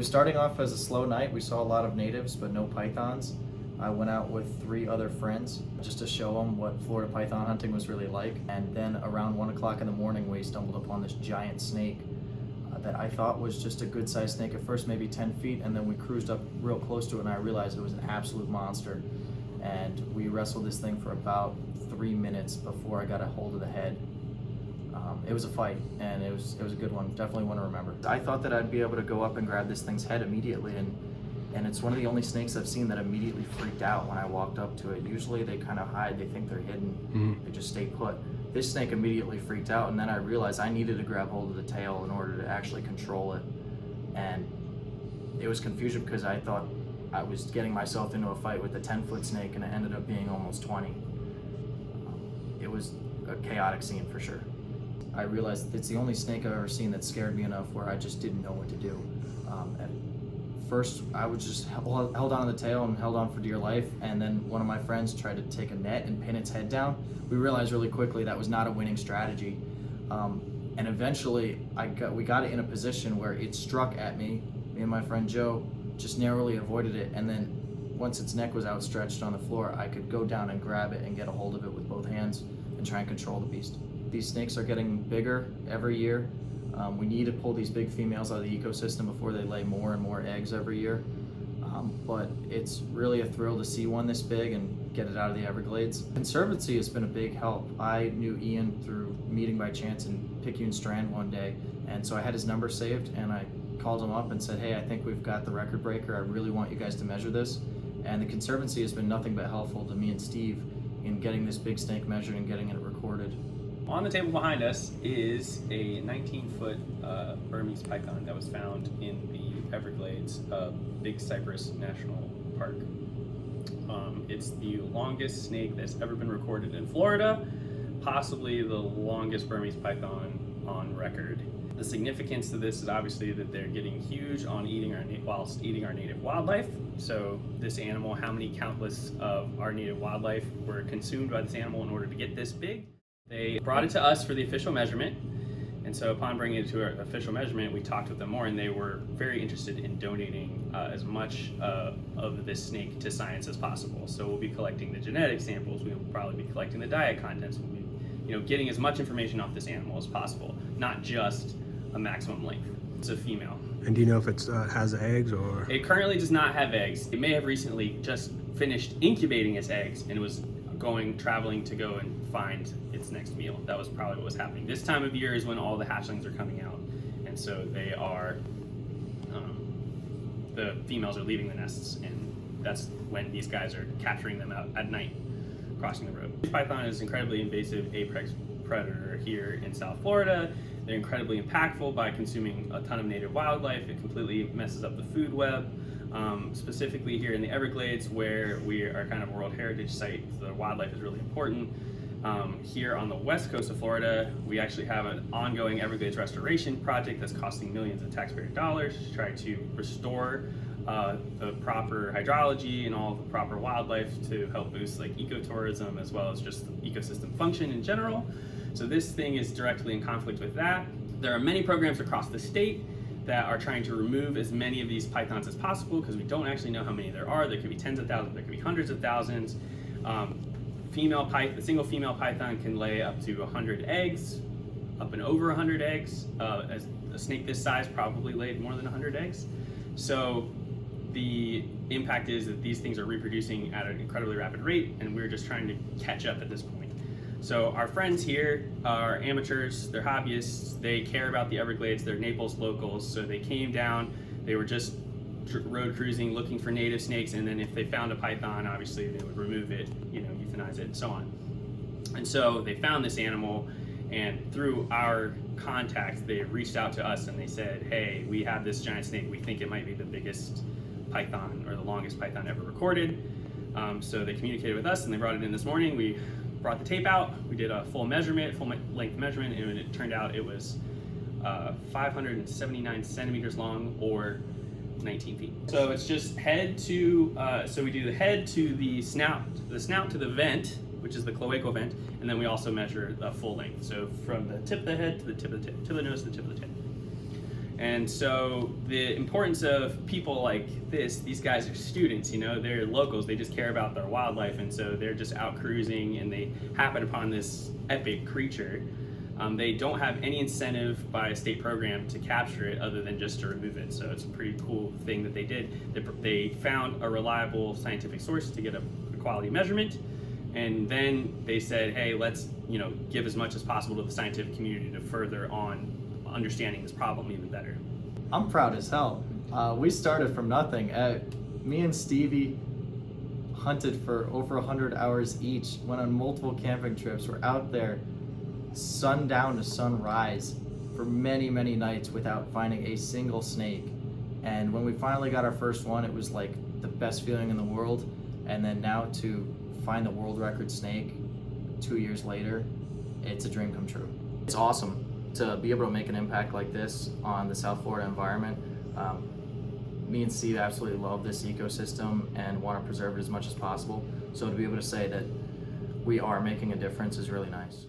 was starting off as a slow night. We saw a lot of natives, but no pythons. I went out with 3 other friends just to show them what Florida python hunting was really like. And then around 1 o'clock in the morning, we stumbled upon this giant snake that I thought was just a good sized snake at first, maybe 10 feet. And then we cruised up real close to it and I realized it was an absolute monster. And we wrestled this thing for about 3 minutes before I got a hold of the head. It was a fight, and it was a good one. Definitely one to remember. I thought that I'd be able to go up and grab this thing's head immediately, and it's one of the only snakes I've seen that immediately freaked out when I walked up to it. Usually they kind of hide, they think they're hidden, They just stay put. This snake immediately freaked out, and then I realized I needed to grab hold of the tail in order to actually control it. And it was confusion because I thought I was getting myself into a fight with a 10-foot snake, and it ended up being almost 20. It was a chaotic scene for sure. I realized it's the only snake I've ever seen that scared me enough where I just didn't know what to do. At first, I was just held on to the tail and held on for dear life, and then one of my friends tried to take a net and pin its head down. We realized really quickly that was not a winning strategy. And eventually, we got it in a position where it struck at me. Me and my friend Joe just narrowly avoided it, and then once its neck was outstretched on the floor, I could go down and grab it and get a hold of it with both hands and try and control the beast. These snakes are getting bigger every year. We need to pull these big females out of the ecosystem before they lay more and more eggs every year. But it's really a thrill to see one this big and get it out of the Everglades. Conservancy has been a big help. I knew Ian through meeting by chance in Picayune Strand one day, and so I had his number saved, and I called him up and said, hey, I think we've got the record breaker. I really want you guys to measure this. And the Conservancy has been nothing but helpful to me and Steve in getting this big snake measured and getting it recorded. On the table behind us is a 19-foot Burmese python that was found in the Everglades of Big Cypress National Park. It's the longest snake that's ever been recorded in Florida, possibly the longest Burmese python on record. The significance to this is obviously that they're getting huge on whilst eating our native wildlife. So this animal, how many countless of our native wildlife were consumed by this animal in order to get this big? They brought it to us for the official measurement, and so upon bringing it to our official measurement, we talked with them more, and they were very interested in donating as much of this snake to science as possible. So we'll be collecting the genetic samples, we'll probably be collecting the diet contents, we'll be getting as much information off this animal as possible, not just a maximum length. It's a female. And do you know if it has eggs or? It currently does not have eggs. It may have recently just finished incubating its eggs, and it was traveling to go and find its next meal. That was probably what was happening. This time of year is when all the hatchlings are coming out, and so they are, the females are leaving the nests, and that's when these guys are capturing them out at night, crossing the road. This python is an incredibly invasive apex predator here in South Florida. They're incredibly impactful by consuming a ton of native wildlife. It completely messes up the food web. Specifically here in the Everglades, where we are kind of a World Heritage Site, the wildlife is really important. Here on the west coast of Florida, we actually have an ongoing Everglades restoration project that's costing millions of taxpayer dollars to try to restore the proper hydrology and all the proper wildlife to help boost like ecotourism as well as just ecosystem function in general. So this thing is directly in conflict with that. There are many programs across the state that are trying to remove as many of these pythons as possible because we don't actually know how many there are. There could be tens of thousands, there could be hundreds of thousands. The single female python can lay up to 100 eggs, up and over 100 eggs. A snake this size probably laid more than 100 eggs. So the impact is that these things are reproducing at an incredibly rapid rate, and we're just trying to catch up at this point. So our friends here are amateurs, they're hobbyists, they care about the Everglades, they're Naples locals, so they came down, they were just road cruising looking for native snakes, and then if they found a python, obviously they would remove it, euthanize it, and so on. And so they found this animal, and through our contacts, they reached out to us and they said, hey, we have this giant snake, we think it might be the biggest python or the longest python ever recorded. So they communicated with us and they brought it in this morning. We brought the tape out, we did a full length measurement, and it turned out it was 579 centimeters long, or 19 feet. So it's just head to, so we do the head to the snout to the vent, which is the cloacal vent, and then we also measure the full length. So from the tip of the head to the tip of the tip, to the nose to the tip of the tip. And so the importance of people like these guys are students, you know, they're locals, they just care about their wildlife, and so they're just out cruising and they happen upon this epic creature. They don't have any incentive by a state program to capture it other than just to remove it. So it's a pretty cool thing that they did. They found a reliable scientific source to get a quality measurement, and then they said, hey, let's give as much as possible to the scientific community to further on understanding this problem even better. I'm proud as hell. We started from nothing. Me and Stevie hunted for over 100 hours each, went on multiple camping trips. We're out there sundown to sunrise for many, many nights without finding a single snake. And when we finally got our first one, it was like the best feeling in the world. And then now to find the world record snake 2 years later, it's a dream come true. It's awesome to be able to make an impact like this on the South Florida environment. Me and Steve absolutely love this ecosystem and want to preserve it as much as possible. So to be able to say that we are making a difference is really nice.